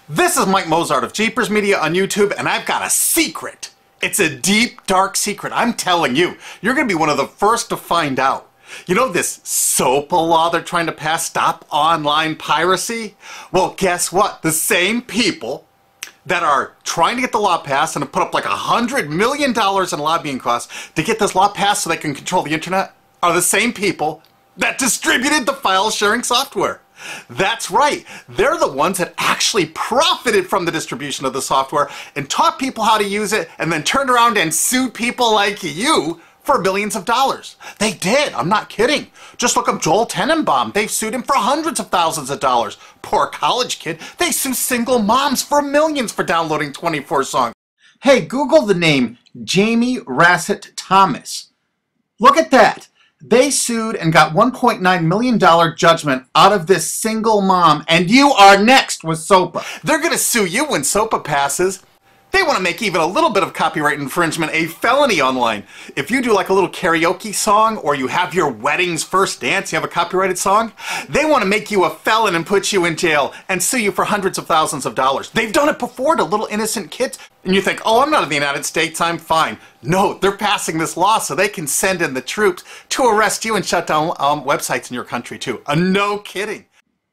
This is Mike Mozart of Jeepers Media on YouTube, and I've got a secret. It's a deep, dark secret. I'm telling you, you're going to be one of the first to find out. You know this S.O.P.A law they're trying to pass, Stop Online Piracy? Well, guess what? The same people that are trying to get the law passed and have put up like $100 million in lobbying costs to get this law passed so they can control the internet are the same people that distributed the file sharing software. That's right. They're the ones that actually profited from the distribution of the software and taught people how to use it and then turned around and sued people like you for millions of dollars. They did. I'm not kidding. Just look up Joel Tenenbaum. They've sued him for hundreds of thousands of dollars. Poor college kid. They sue single moms for millions for downloading 24 songs. Hey, Google the name Jamie Rassett Thomas. Look at that. They sued and got $1.9 million judgment out of this single mom, and you are next with S.O.P.A. They're going to sue you when S.O.P.A passes. They want to make even a little bit of copyright infringement a felony online. If you do like a little karaoke song, or you have your wedding's first dance, you have a copyrighted song, they want to make you a felon and put you in jail and sue you for hundreds of thousands of dollars. They've done it before to little innocent kids. And you think, oh, I'm not in the United States, I'm fine. No, they're passing this law so they can send in the troops to arrest you and shut down websites in your country too. No kidding.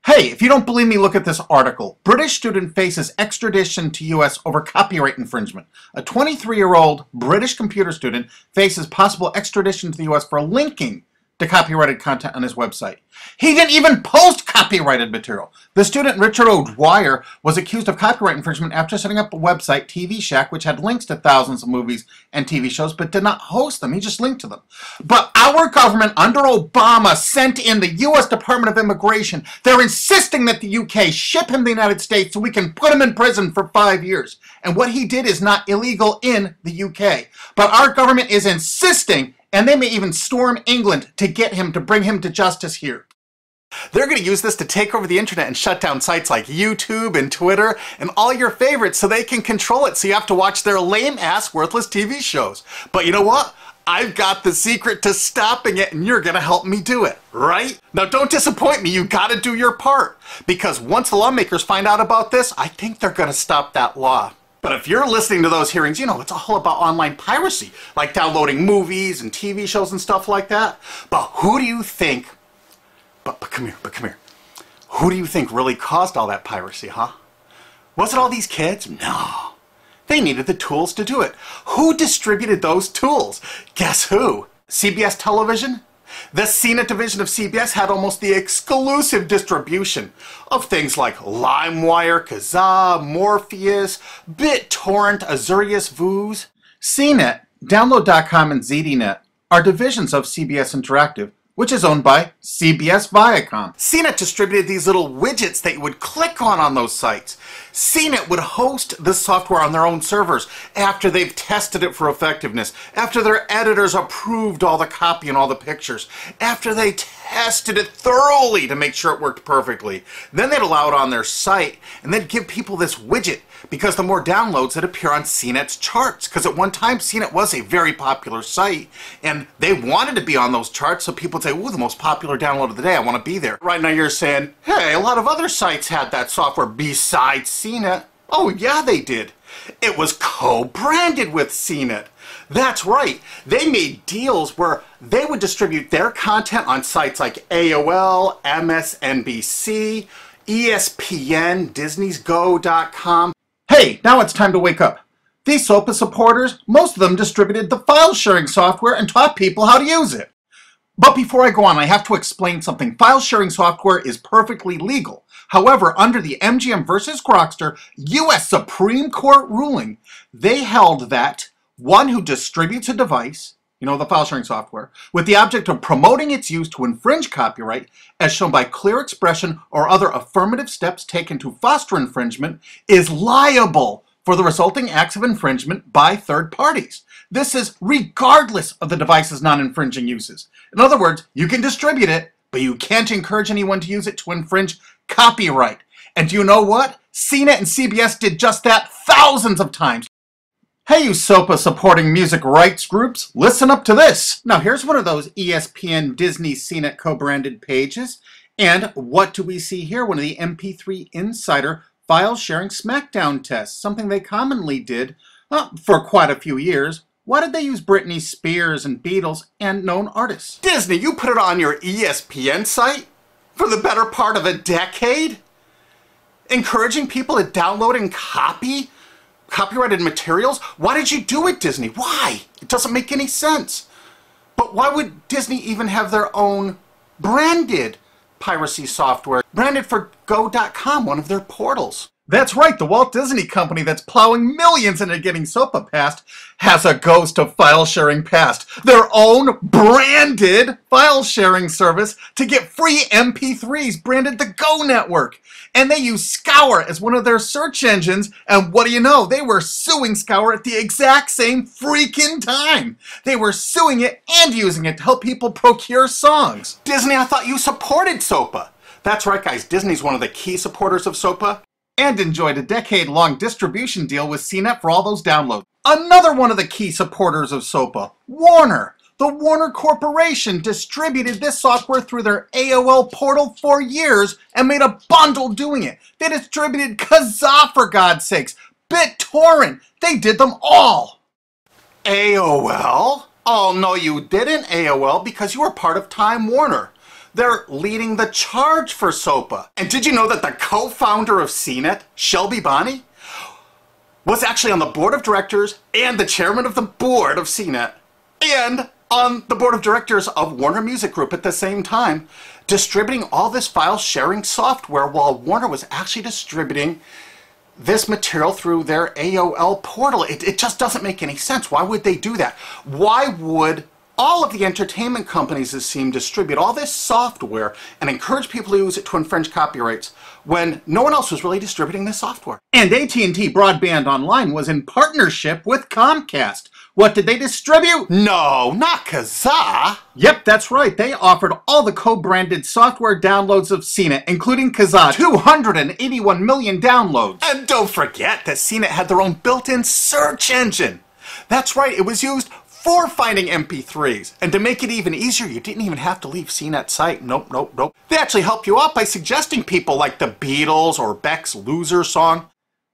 Hey, if you don't believe me, look at this article. British student faces extradition to U.S. over copyright infringement. A 23-year-old British computer student faces possible extradition to the U.S. for linking to copyrighted content on his website. He didn't even post copyrighted material. The student, Richard O'Dwyer, was accused of copyright infringement after setting up a website, TV Shack, which had links to thousands of movies and TV shows, but did not host them. He just linked to them. But our government, under Obama, sent in the U.S. Department of Immigration. They're insisting that the U.K. ship him to the United States so we can put him in prison for 5 years. And what he did is not illegal in the U.K. But our government is insisting, and they may even storm England to get him, to bring him to justice here. They're going to use this to take over the internet and shut down sites like YouTube and Twitter and all your favorites so they can control it, so you have to watch their lame-ass, worthless TV shows. But you know what? I've got the secret to stopping it, and you're going to help me do it, right? Now, don't disappoint me. You got to do your part. Because once the lawmakers find out about this, I think they're going to stop that law. But if you're listening to those hearings, you know, it's all about online piracy, like downloading movies and TV shows and stuff like that. But who do you think, but come here, who do you think really caused all that piracy, huh? Was it all these kids? No. They needed the tools to do it. Who distributed those tools? Guess who? CBS Television? The CNET division of CBS had almost the exclusive distribution of things like LimeWire, Kazaa, Morpheus, BitTorrent, Azurius, Vooz. CNET, Download.com, and ZDNet are divisions of CBS Interactive, which is owned by CBS Viacom. CNET distributed these little widgets that you would click on those sites. CNET would host the software on their own servers after they've tested it for effectiveness, after their editors approved all the copy and all the pictures, after they tested it thoroughly to make sure it worked perfectly. Then they'd allow it on their site, and they'd give people this widget, because the more downloads that appear on CNET's charts. Because at one time, CNET was a very popular site, and they wanted to be on those charts, so people would say, ooh, the most popular download of the day, I want to be there. Right now you're saying, hey, a lot of other sites had that software besides CNET. Oh, yeah, they did. It was co-branded with CNET. That's right. They made deals where they would distribute their content on sites like AOL, MSNBC, ESPN, Disney'sGo.com. Hey, now it's time to wake up. These S.O.P.A supporters, most of them distributed the file sharing software and taught people how to use it. But before I go on, I have to explain something. File sharing software is perfectly legal. However, under the MGM versus Grokster U.S. Supreme Court ruling, they held that one who distributes a device, you know, the file sharing software, with the object of promoting its use to infringe copyright, as shown by clear expression or other affirmative steps taken to foster infringement, is liable for the resulting acts of infringement by third parties. This is regardless of the device's non-infringing uses. In other words, you can distribute it, but you can't encourage anyone to use it to infringe copyright. And do you know what? CNET and CBS did just that thousands of times. Hey, you S.O.P.A supporting music rights groups, listen up to this. Now here's one of those ESPN, Disney, CNET co-branded pages. And what do we see here? One of the MP3 Insider file sharing SmackDown tests, something they commonly did for quite a few years. Why did they use Britney Spears and Beatles and known artists? Disney, you put it on your ESPN site for the better part of a decade? Encouraging people to download and copy copyrighted materials? Why did you do it, Disney? Why? It doesn't make any sense. But why would Disney even have their own branded piracy software, branded for Go.com, one of their portals? That's right, the Walt Disney Company that's plowing millions into getting S.O.P.A passed has a ghost of file sharing passed. Their own branded file sharing service to get free MP3s branded the Go Network. And they use Scour as one of their search engines, and what do you know? They were suing Scour at the exact same freaking time. They were suing it and using it to help people procure songs. Disney, I thought you supported S.O.P.A. That's right, guys. Disney's one of the key supporters of S.O.P.A. and enjoyed a decade-long distribution deal with CNET for all those downloads. Another one of the key supporters of S.O.P.A, Warner. The Warner Corporation distributed this software through their AOL portal for years and made a bundle doing it. They distributed Kazaa, for God's sakes, BitTorrent. They did them all. AOL? Oh, no, you didn't, AOL, because you were part of Time Warner. They're leading the charge for S.O.P.A. And did you know that the co-founder of CNET, Shelby Bonney, was actually on the board of directors and the chairman of the board of CNET and on the board of directors of Warner Music Group at the same time, distributing all this file sharing software while Warner was actually distributing this material through their AOL portal. It just doesn't make any sense. Why would they do that? Why would all of the entertainment companies, it seemed, distribute all this software and encourage people to use it to infringe copyrights when no one else was really distributing this software? And AT&T Broadband Online was in partnership with Comcast. What did they distribute? No, not Kazaa. Yep, that's right. They offered all the co-branded software downloads of CNET, including Kazaa, 281 million downloads. And don't forget that CNET had their own built-in search engine. That's right, it was used for finding MP3s. And to make it even easier, you didn't even have to leave CNET's site. Nope. They actually help you out by suggesting people like the Beatles or Beck's Loser song.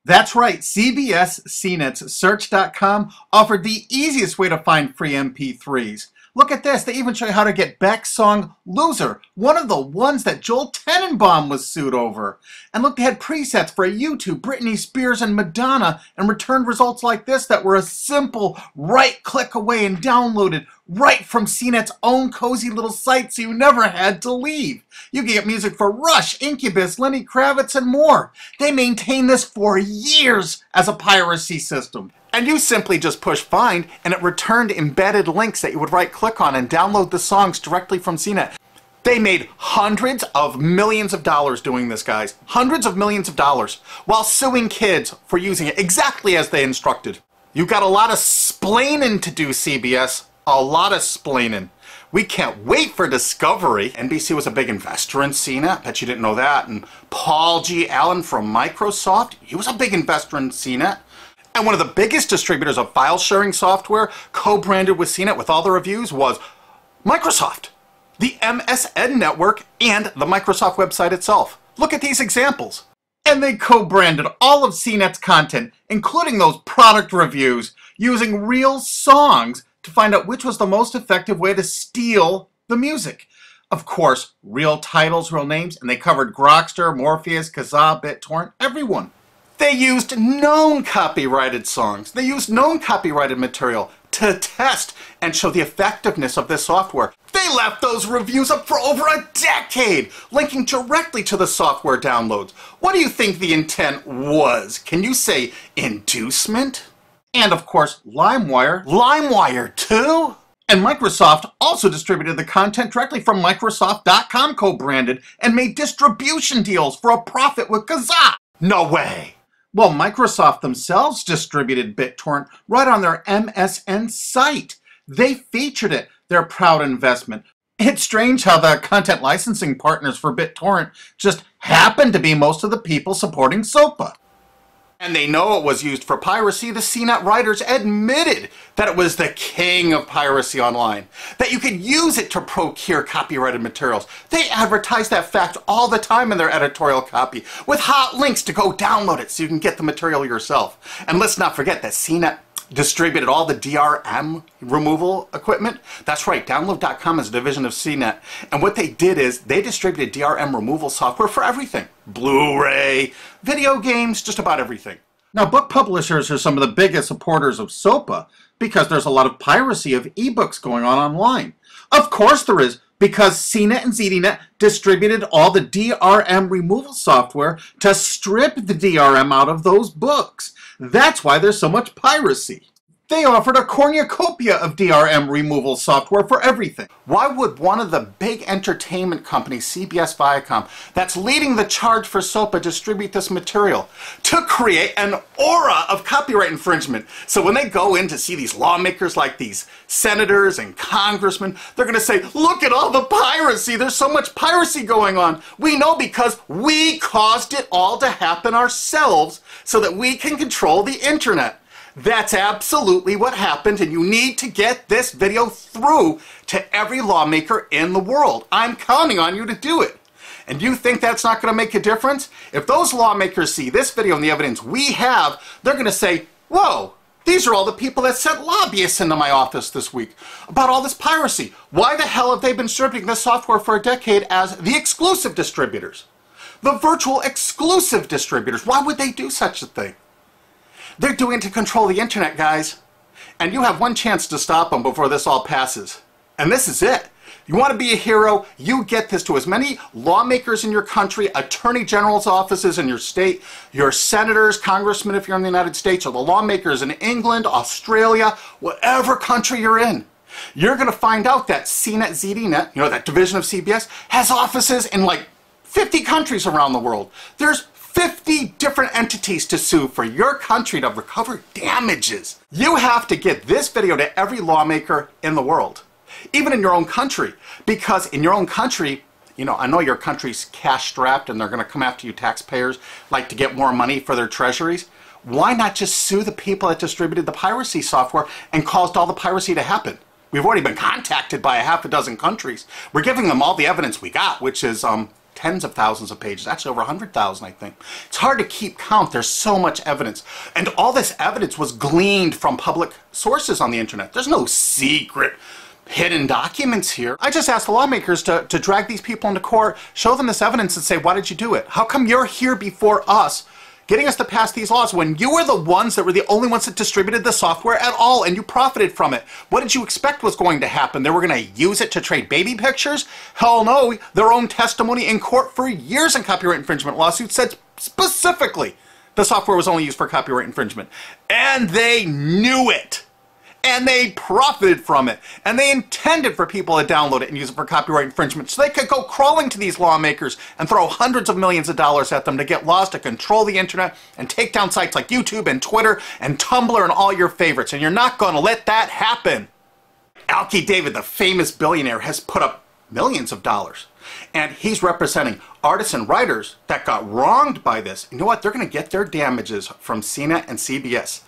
That's right, CBS CNET's Search.com offered the easiest way to find free MP3s. Look at this, they even show you how to get Beck's song Loser, one of the ones that Joel Tenenbaum was sued over. And look, they had presets for YouTube, Britney Spears, and Madonna, and returned results like this that were a simple right click away and downloaded right from CNET's own cozy little site, so you never had to leave. You can get music for Rush, Incubus, Lenny Kravitz, and more. They maintained this for years as a piracy system. And you simply just push find, and it returned embedded links that you would right-click on and download the songs directly from CNET. They made hundreds of millions of dollars doing this, guys. Hundreds of millions of dollars, while suing kids for using it exactly as they instructed. You got a lot of splaining to do, CBS. A lot of splaining. We can't wait for Discovery. NBC was a big investor in CNET. Bet you didn't know that. And Paul G. Allen from Microsoft, he was a big investor in CNET. And one of the biggest distributors of file sharing software co-branded with CNET with all the reviews was Microsoft, the MSN network, and the Microsoft website itself. Look at these examples. And they co-branded all of CNET's content, including those product reviews, using real songs to find out which was the most effective way to steal the music. Of course, real titles, real names, and they covered Grokster, Morpheus, Kazaa, BitTorrent, everyone. They used known copyrighted songs. They used known copyrighted material to test and show the effectiveness of this software. They left those reviews up for over a decade, linking directly to the software downloads. What do you think the intent was? Can you say inducement? And of course, LimeWire. LimeWire too? And Microsoft also distributed the content directly from Microsoft.com co-branded and made distribution deals for a profit with Kazaa. No way. Well, Microsoft themselves distributed BitTorrent right on their MSN site. They featured it, their proud investment. It's strange how the content licensing partners for BitTorrent just happen to be most of the people supporting S.O.P.A. And they know it was used for piracy. The CNET writers admitted that it was the king of piracy online, that you could use it to procure copyrighted materials. They advertise that fact all the time in their editorial copy with hot links to go download it so you can get the material yourself. And let's not forget that CNET distributed all the DRM removal equipment. That's right, Download.com is a division of CNET. And what they did is they distributed DRM removal software for everything. Blu-ray, video games, just about everything. Now, book publishers are some of the biggest supporters of S.O.P.A because there's a lot of piracy of ebooks going on online. Of course there is, because CNET and ZDNet distributed all the DRM removal software to strip the DRM out of those books. That's why there's so much piracy. They offered a cornucopia of DRM removal software for everything. Why would one of the big entertainment companies, CBS Viacom, that's leading the charge for S.O.P.A, distribute this material? To create an aura of copyright infringement. So when they go in to see these lawmakers like these senators and congressmen, they're going to say, look at all the piracy. There's so much piracy going on. We know because we caused it all to happen ourselves so that we can control the internet. That's absolutely what happened, and you need to get this video through to every lawmaker in the world. I'm counting on you to do it. And you think that's not going to make a difference? If those lawmakers see this video and the evidence we have, they're going to say, whoa, these are all the people that sent lobbyists into my office this week about all this piracy. Why the hell have they been distributing this software for a decade as the exclusive distributors? The virtual exclusive distributors. Why would they do such a thing? They're doing it to control the internet, guys. And you have one chance to stop them before this all passes. And this is it. You want to be a hero, you get this to as many lawmakers in your country, attorney general's offices in your state, your senators, congressmen if you're in the United States, or the lawmakers in England, Australia, whatever country you're in. You're going to find out that CNET, ZDNet, you know, that division of CBS, has offices in like 50 countries around the world. There's 50 different entities to sue for your country to recover damages. You have to get this video to every lawmaker in the world, even in your own country, because in your own country, you know, I know your country's cash strapped and they're going to come after you taxpayers like to get more money for their treasuries. Why not just sue the people that distributed the piracy software and caused all the piracy to happen? We've already been contacted by a half a dozen countries. We're giving them all the evidence we got, which is tens of thousands of pages, actually over 100,000, I think. It's hard to keep count. There's so much evidence. And all this evidence was gleaned from public sources on the internet. There's no secret hidden documents here. I just asked the lawmakers to drag these people into court, show them this evidence and say, why did you do it? How come you're here before us getting us to pass these laws when you were the ones that were the only ones that distributed the software at all and you profited from it? What did you expect was going to happen? They were going to use it to trade baby pictures? Hell no. Their own testimony in court for years in copyright infringement lawsuits said specifically the software was only used for copyright infringement. And they knew it. And they profited from it. And they intended for people to download it and use it for copyright infringement so they could go crawling to these lawmakers and throw hundreds of millions of dollars at them to get laws to control the internet and take down sites like YouTube and Twitter and Tumblr and all your favorites. And you're not going to let that happen. Alki David, the famous billionaire, has put up millions of dollars. And he's representing artists and writers that got wronged by this. You know what? They're going to get their damages from CNET and CBS.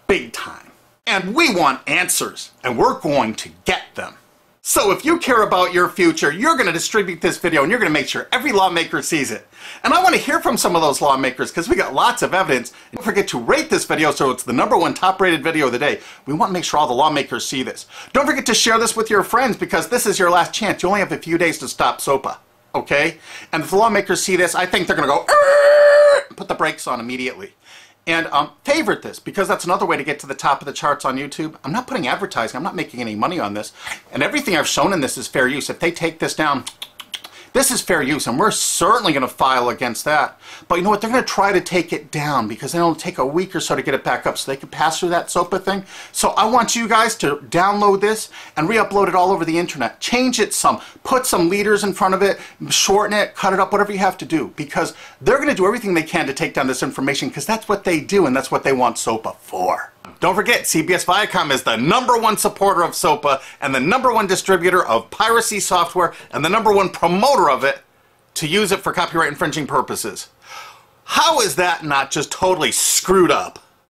Big time. And we want answers, and we're going to get them. So if you care about your future, you're going to distribute this video, and you're going to make sure every lawmaker sees it. And I want to hear from some of those lawmakers, because we got lots of evidence. Don't forget to rate this video so it's the #1 top-rated video of the day. We want to make sure all the lawmakers see this. Don't forget to share this with your friends, because this is your last chance. You only have a few days to stop S.O.P.A, okay? And if the lawmakers see this, I think they're going to go, put the brakes on immediately. And favorite this, because that's another way to get to the top of the charts on YouTube. I'm not putting advertising. I'm not making any money on this. And everything I've shown in this is fair use. If they take this down, this is fair use, and we're certainly going to file against that. But you know what? They're going to try to take it down because it'll take a week or so to get it back up so they can pass through that S.O.P.A thing. So I want you guys to download this and re-upload it all over the internet. Change it some. Put some leaders in front of it. Shorten it. Cut it up. Whatever you have to do. Because they're going to do everything they can to take down this information because that's what they do and that's what they want S.O.P.A for. Don't forget, CBS Viacom is the #1 supporter of S.O.P.A and the #1 distributor of piracy software and the #1 promoter of it to use it for copyright infringing purposes. How is that not just totally screwed up?